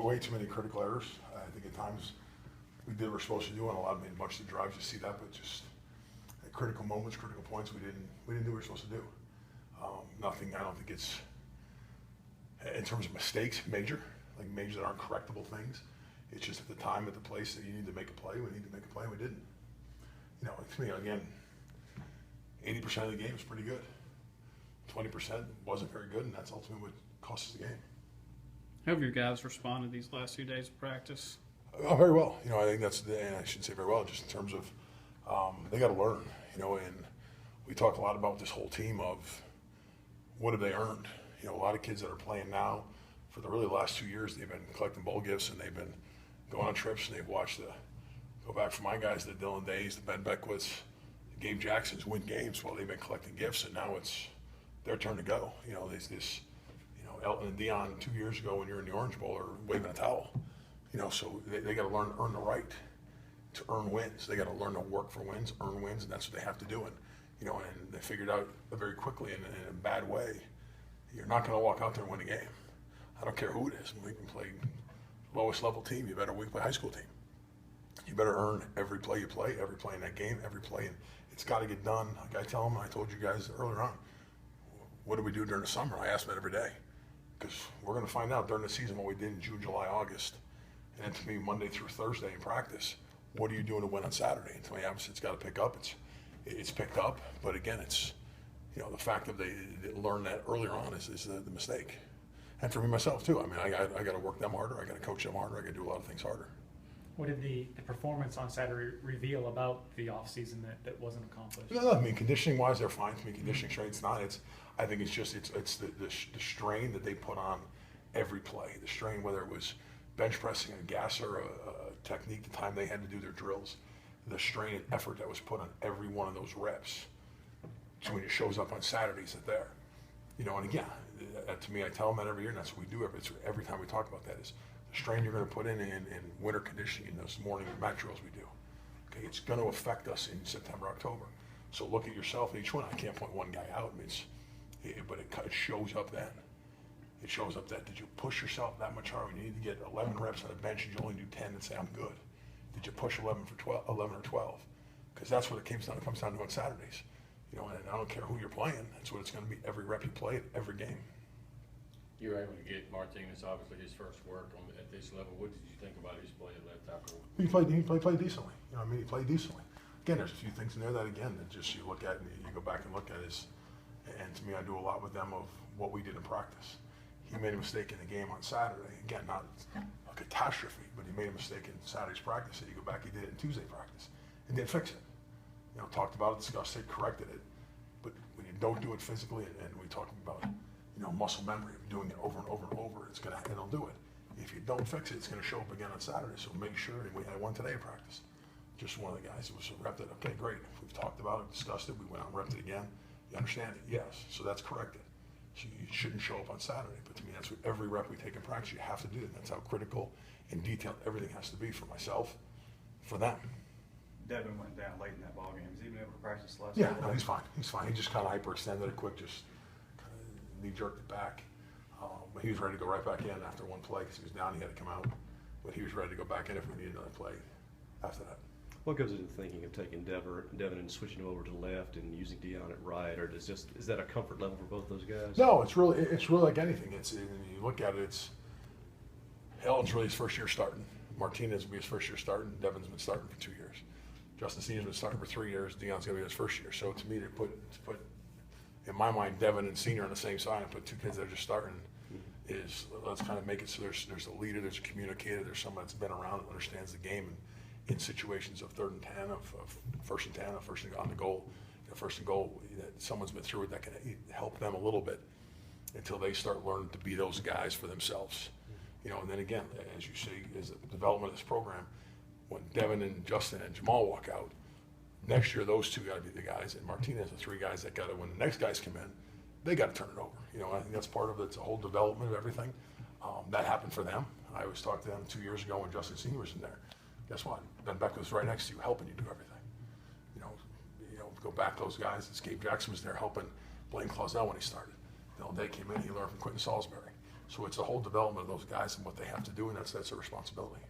way too many critical errors. I think at times we did what we're supposed to do, and made a bunch of the drives. You see that, but just at critical moments, critical points, we didn't do what we were supposed to do. Nothing. I don't think it's in terms of mistakes, major that aren't correctable things. It's just at the time, at the place that you need to make a play. We need to make a play. We didn't. To me, again, 80% of the game is pretty good. 20% wasn't very good, and that's ultimately what cost us the game. How have your guys responded these last few days of practice? Oh, very well. I think and I shouldn't say very well, just in terms of they got to learn. And we talk a lot about this whole team of what have they earned. A lot of kids that are playing now, for the really last 2 years, they've been collecting bowl gifts and they've been going on trips and they've watched go back from my guys, the Dylan Days, the Ben Beckwiths, the Gabe Jacksons win games while they've been collecting gifts, and now it's their turn to go. There's this, Elton and Dion 2 years ago when you're in the Orange Bowl are waving a towel. So they got to learn to earn the right to earn wins. They got to learn to work for wins, earn wins, and that's what they have to do. And they figured out very quickly in a bad way, you're not going to walk out there and win a game. I don't care who it is. We can play lowest level team. You better play high school team. You better earn every play you play, every play in that game, every play. And it's got to get done. Like I tell them, I told you guys earlier on, what do we do during the summer? I ask them that every day. Because we're going to find out during the season what we did in June, July, August. And to me, Monday through Thursday in practice, what are you doing to win on Saturday? And to me, obviously, it's got to pick up. It's picked up. But again, it's, the fact that they learned that earlier on is the mistake. And for me, myself, too. I got to work them harder. I got to coach them harder. I got to do a lot of things harder. What did the performance on Saturday reveal about the offseason that wasn't accomplished? No, conditioning-wise, they're fine. Conditioning strength, it's not. I think it's just the strain that they put on every play. The strain, whether it was bench pressing, a gasser, a technique, the time they had to do their drills, the strain and effort that was put on every one of those reps. So when it shows up on Saturdays, it's there. And again, to me, I tell them that every year, and that's what we do every time we talk about that is the strain you're going to put in winter conditioning in those morning mat drills we do. Okay, it's going to affect us in September, October. So look at yourself in each one. I can't point one guy out, but it shows up then. It shows up that did you push yourself that much harder? You need to get 11 reps on a bench and you only do 10 and say I'm good. Did you push 11 or 12? Because that's what it comes down to on Saturdays. And I don't care who you're playing. That's what it's going to be every rep you play at every game. You were able to get Martinez, obviously his first work at this level. What did you think about his play at left tackle? He played decently. He played decently. Again, there's a few things in there that just you look at and you go back and look at is, and to me, I do a lot with them of what we did in practice. He made a mistake in the game on Saturday. Again, not a catastrophe, but he made a mistake in Saturday's practice. And you go back, he did it in Tuesday practice and didn't fix it. Talked about it, discussed it, corrected it. But when you don't do it physically, and we talk about, muscle memory, doing it over and over and over, it'll do it. If you don't fix it, it's going to show up again on Saturday. So make sure, and we had one today in practice. Just one of the guys, it was repped it. Okay, great. We've talked about it, discussed it. We went out and repped it again. You understand it? Yes. So that's corrected. So you shouldn't show up on Saturday. But to me, that's what every rep we take in practice, you have to do it. That's how critical and detailed everything has to be for myself, for them. Devin went down late in that ball game. Is he even able to practice last night? Yeah, no, he's fine. He's fine. He just kind of hyperextended it quick, just kind of knee-jerked it back. But he was ready to go right back in after one play because he was down. He had to come out. But he was ready to go back in if we needed another play after that. What goes into thinking of taking Devin and switching him over to the left and using Dion at right, or is that a comfort level for both those guys? No, it's really like anything. You look at it, Elton's really his first year starting. Martinez will be his first year starting. Devin's been starting for 2 years. Justin Senior's been starting for 3 years. Dion's going to be his first year. So to me, to put in my mind, Devin and Senior on the same side and put two kids that are just starting is let's kind of make it so there's a leader, there's a communicator, there's someone that's been around and understands the game and in situations of 3rd and 10, of 1st and 10, of first and on the goal, first and goal, that someone's been through it that can help them a little bit until they start learning to be those guys for themselves. And then again, as you see, is the development of this program. When Devin and Justin and Jamal walk out, next year those two got to be the guys, and Martinez, the 3 guys that got to, when the next guys come in, they got to turn it over. I think that's part of it. It's a whole development of everything. That happened for them. I always talked to them 2 years ago when Justin Senior was in there. Guess what? Ben Beck was right next to you, helping you do everything. Go back those guys. Gabe Jackson was there helping Blaine Clausell when he started. Day came in, he learned from Quentin Salisbury. So it's the whole development of those guys and what they have to do, and that's their responsibility.